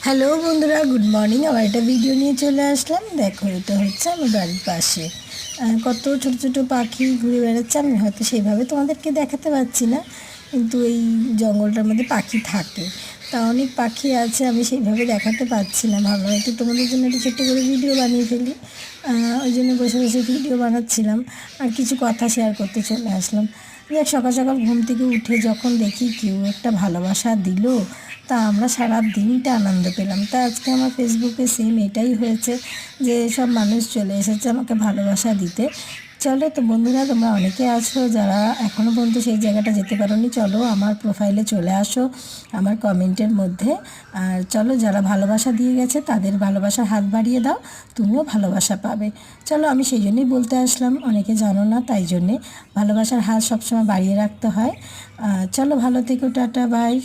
Hello বন্ধুরা, good morning. আবার একটা ভিডিও নিয়ে চলে আসলাম। দেখো, এটা হচ্ছে আমার বাড়ির পাশে কত ছোট ছোট পাখি ঘুরে বেড়াচ্ছে। আমি হয়তো সেইভাবে তোমাদেরকে দেখাতে পারছি না, কিন্তু এই জঙ্গলটার মধ্যে পাখি থাকে, তা অনেক পাখি আছে, আমি সেইভাবে দেখাতে পারছি না। ভাবলাম একটু তোমাদের জন্য একটু ছোট্ট করে ভিডিও বানিয়ে ফেলি। ওই জন্য বসে বসে ভিডিও বানাচ্ছিলাম আর কিছু কথা শেয়ার করতে চলে আসলাম। দেখ, সকাল সকাল ঘুম থেকে উঠে যখন দেখি কেউ একটা ভালোবাসা দিল, তা আমরা সারা দিনটা আনন্দ পেলাম। তা আজকে আমার ফেসবুকে সেম এটাই হয়েছে, যে সব মানুষ চলে এসেছে আমাকে ভালোবাসা দিতে। চলো তো বন্ধুরা, তোমরা অনেকে আছো যারা এখনও পর্যন্ত সেই জায়গাটা যেতে পারোনি, চলো আমার প্রোফাইলে চলে আসো আমার কমেন্টের মধ্যে। আর চলো, যারা ভালোবাসা দিয়ে গেছে তাদের ভালোবাসার হাত বাড়িয়ে দাও, তুমিও ভালোবাসা পাবে। চলো, আমি সেই জন্যই বলতে আসলাম, অনেকে জানো না, তাই জন্যে ভালোবাসার হাত সবসময় বাড়িয়ে রাখতে হয়। চলো, ভালো থেকো, টাটা, বাই।